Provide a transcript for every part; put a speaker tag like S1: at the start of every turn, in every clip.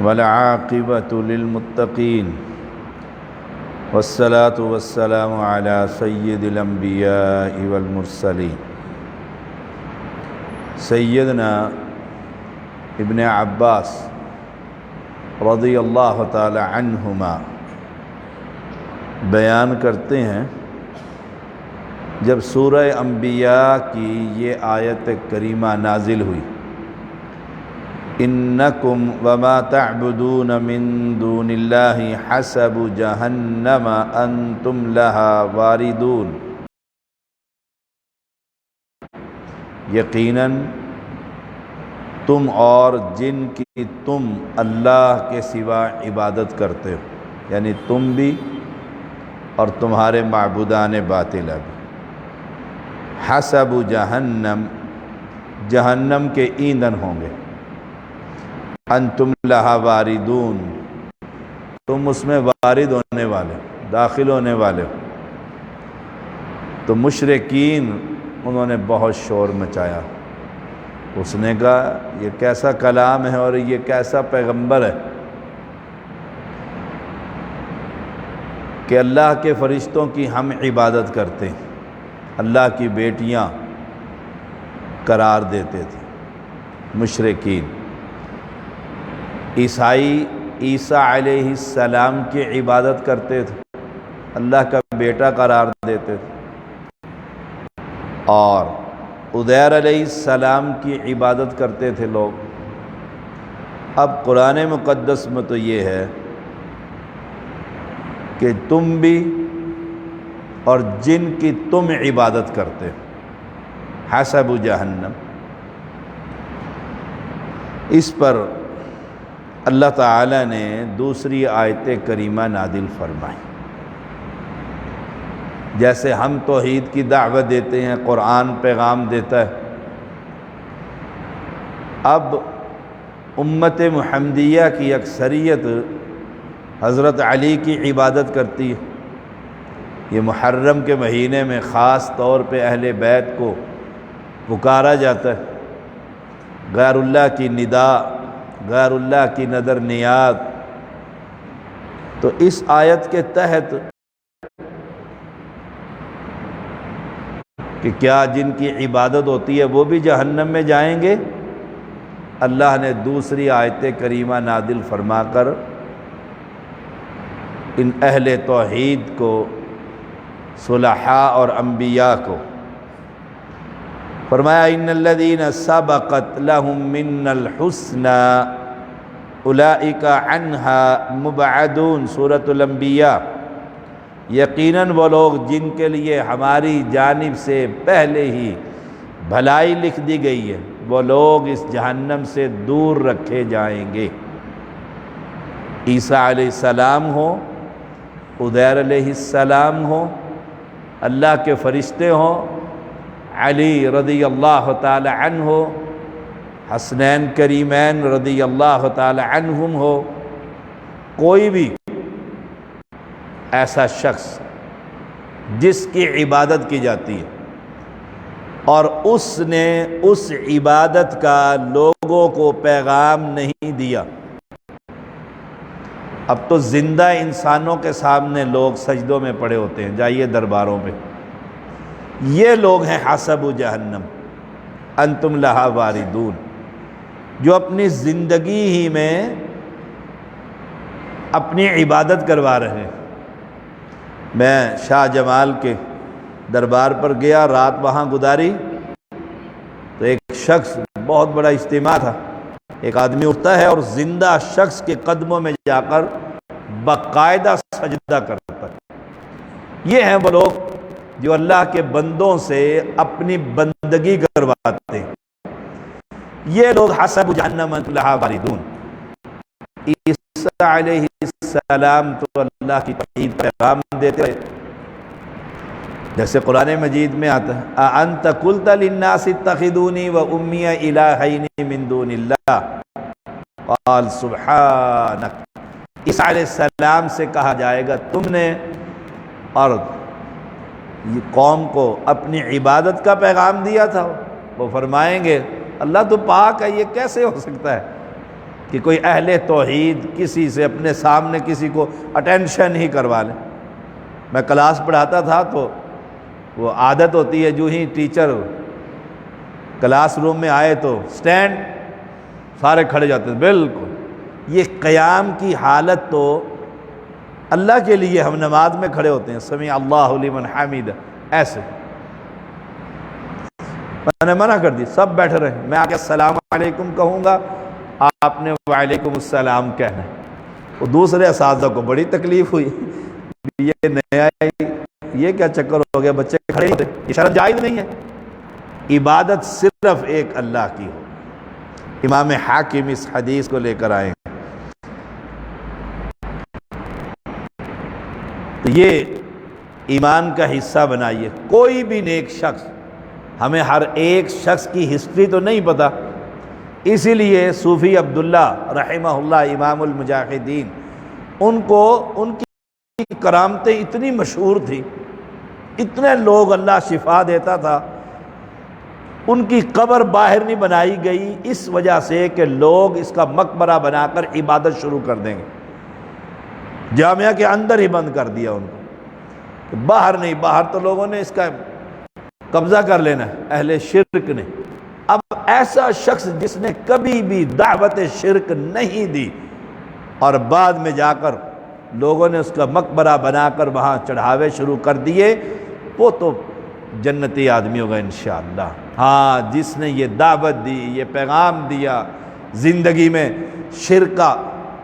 S1: والعاقبة للمتقين والصلاة والسلام على سيد الأنبياء والمرسلين سیدنا ابن عباس رضی اللہ تعالی عنہما بیان کرتے ہیں، جب سورہ انبیاء کی یہ آیت کریمہ نازل ہوئی، انکم وما تعبدون من دون اللہ حسب جہنم انتم لہا واردون، یقیناً تم اور جن کی تم اللہ کے سوا عبادت کرتے ہو، یعنی تم بھی اور تمہارے معبودان باطلہ بھی، حسب جہنم، جہنم کے ایندھن ہوں گے، انتم لہا واردون، تم اس میں وارد ہونے والے، داخل ہونے والے ہو۔ تو مشرکین انہوں نے بہت شور مچایا، اس نے کہا یہ کیسا کلام ہے اور یہ کیسا پیغمبر ہے کہ اللہ کے فرشتوں کی ہم عبادت کرتے ہیں، اللہ کی بیٹیاں قرار دیتے تھے مشرکین۔ عیسائی عیسیٰ علیہ السلام کی عبادت کرتے تھے، اللہ کا بیٹا قرار دیتے تھے، اور عزیر علیہ السلام کی عبادت کرتے تھے لوگ۔ اب قرآن مقدس میں تو یہ ہے کہ تم بھی اور جن کی تم عبادت کرتے ہو، حسب جہنم۔ اس پر اللہ تعالی نے دوسری آیت کریمہ نازل فرمائی۔ جیسے ہم توحید کی دعوت دیتے ہیں، قرآن پیغام دیتا ہے، اب امت محمدیہ کی اکثریت حضرت علی کی عبادت کرتی ہے۔ یہ محرم کے مہینے میں خاص طور پہ اہل بیت کو پکارا جاتا ہے، غیر اللہ کی ندا، غیر اللہ کی نظر نیاز۔ تو اس آیت کے تحت کہ کیا جن کی عبادت ہوتی ہے وہ بھی جہنم میں جائیں گے، اللہ نے دوسری آیت کریمہ نازل فرما کر ان اہل توحید کو، صلحاء اور انبیاء کو فرمایا، ان الذین سبقت لهم منا الحسنى اولئک عنہا مبعدون، سورۃ الانبیاء۔ یقیناً وہ لوگ جن کے لیے ہماری جانب سے پہلے ہی بھلائی لکھ دی گئی ہے، وہ لوگ اس جہنم سے دور رکھے جائیں گے۔ عیسیٰ علیہ السلام ہو، عزیر علیہ السلام ہو، اللہ کے فرشتے ہوں، علی رضی اللہ تعالی عنہ ہو، حسنین کریمین رضی اللہ تعالی عنہم ہو، کوئی بھی ایسا شخص جس کی عبادت کی جاتی ہے اور اس نے اس عبادت کا لوگوں کو پیغام نہیں دیا۔ اب تو زندہ انسانوں کے سامنے لوگ سجدوں میں پڑے ہوتے ہیں، جائیے درباروں پہ، یہ لوگ ہیں حسب جہنم انتم لہا واردون، جو اپنی زندگی ہی میں اپنی عبادت کروا رہے ہیں۔ میں شاہ جمال کے دربار پر گیا، رات وہاں گزاری، تو ایک شخص، بہت بڑا اجتماع تھا، ایک آدمی اٹھتا ہے اور زندہ شخص کے قدموں میں جا کر باقاعدہ سجدہ کرتا ہے۔ یہ ہیں وہ لوگ جو اللہ کے بندوں سے اپنی بندگی کرواتے ہیں، یہ لوگ حسب جہنم انتم لہا واردون۔ عیسیٰ علیہ السلام تو اللہ کی توحید پیغام دیتے ہیں، جیسے قرآن مجید میں آتا ہے، اَأَنْتَ قُلْتَ لِلنَّاسِ اتَّخِذُونِي وَأُمِّيَ إِلَٰهَيْنِ مِن دُونِ اللَّهِ قَالَ سُبْحَانَكَ۔ عیسیٰ علیہ السلام سے کہا جائے گا تم نے اور یہ قوم کو اپنی عبادت کا پیغام دیا تھا، وہ فرمائیں گے اللہ تو پاک ہے، یہ کیسے ہو سکتا ہے، کہ کوئی اہل توحید کسی سے اپنے سامنے کسی کو اٹینشن ہی کروا لے۔ میں کلاس پڑھاتا تھا تو وہ عادت ہوتی ہے جو ہی ٹیچر کلاس روم میں آئے تو سٹینڈ، سارے کھڑے جاتے ہیں۔ بالکل یہ قیام کی حالت تو اللہ کے لیے ہم نماز میں کھڑے ہوتے ہیں، سمیع اللہ لمن حمید، ایسے میں نے منع کر دی، سب بیٹھ رہے ہیں، میں آ کے السلام علیکم کہوں گا، آپ نے وعلیکم السلام کہنا ہے۔ وہ دوسرے اساتذہ کو بڑی تکلیف ہوئی، یہ نیا یہ کیا چکر ہو گیا، بچے کھڑے ہوتے، یہ شرط جائز نہیں ہے۔ عبادت صرف ایک اللہ کی ہو۔ امام حاکم اس حدیث کو لے کر آئے ہیں۔ تو یہ ایمان کا حصہ بنائیے۔ کوئی بھی نیک شخص، ہمیں ہر ایک شخص کی ہسٹری تو نہیں پتہ، اسی لیے صوفی عبداللہ رحمہ اللہ امام المجاہدین، ان کی کرامتیں اتنی مشہور تھی، اتنے لوگ اللہ شفا دیتا تھا، ان کی قبر باہر نہیں بنائی گئی اس وجہ سے کہ لوگ اس کا مقبرہ بنا کر عبادت شروع کر دیں گے۔ جامعہ کے اندر ہی بند کر دیا ان کو، باہر نہیں، باہر تو لوگوں نے اس کا قبضہ کر لینا ہے، اہل شرک نے۔ اب ایسا شخص جس نے کبھی بھی دعوت شرک نہیں دی اور بعد میں جا کر لوگوں نے اس کا مقبرہ بنا کر وہاں چڑھاوے شروع کر دیے، وہ تو جنتی آدمی ہوگا انشاءاللہ۔ ہاں، جس نے یہ دعوت دی، یہ پیغام دیا، زندگی میں شرک کا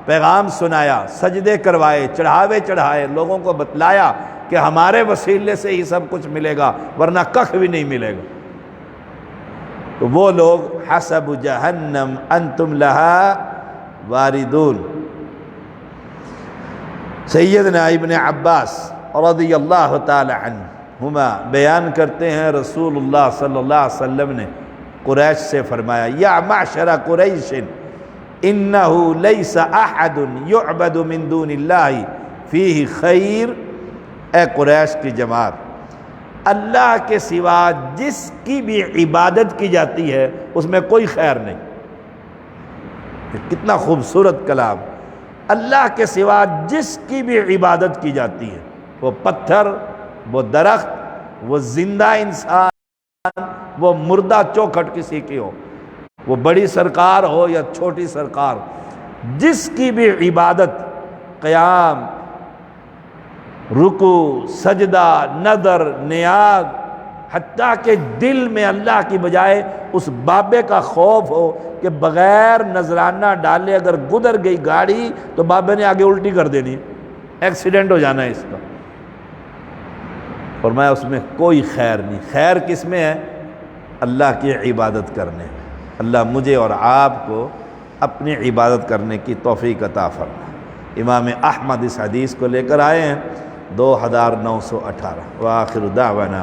S1: پیغام سنایا، سجدے کروائے، چڑھاوے چڑھائے، لوگوں کو بتلایا کہ ہمارے وسیلے سے ہی سب کچھ ملے گا ورنہ کخ بھی نہیں ملے گا، تو وہ لوگ حسب جہنم انتم لہا واردون۔ سیدنا ابن عباس رضی اللہ تعالی عنہما بیان کرتے ہیں، رسول اللہ صلی اللہ علیہ وسلم نے قریش سے فرمایا، یا معشر قریش انہو لیس احد یعبد من دون اللہ فیہ خیر۔ اے قریش کی جماعت، اللہ کے سوا جس کی بھی عبادت کی جاتی ہے اس میں کوئی خیر نہیں۔ کتنا خوبصورت کلام! اللہ کے سوا جس کی بھی عبادت کی جاتی ہے، وہ پتھر، وہ درخت، وہ زندہ انسان، وہ مردہ چوکھٹ کسی کی ہو، وہ بڑی سرکار ہو یا چھوٹی سرکار، جس کی بھی عبادت، قیام، رکوع، سجدہ، نظر، نیاز، حتیٰ کہ دل میں اللہ کی بجائے اس بابے کا خوف ہو کہ بغیر نذرانہ ڈالے اگر گزر گئی گاڑی تو بابے نے آگے الٹی کر دینی، ایکسیڈنٹ ہو جانا ہے اس کا، فرمایا اس میں کوئی خیر نہیں۔ خیر کس میں ہے؟ اللہ کی عبادت کرنے۔ اللہ مجھے اور آپ کو اپنی عبادت کرنے کی توفیق عطا فرمائے۔ امام احمد اس حدیث کو لے کر آئے ہیں 2918۔ وآخر دعوانا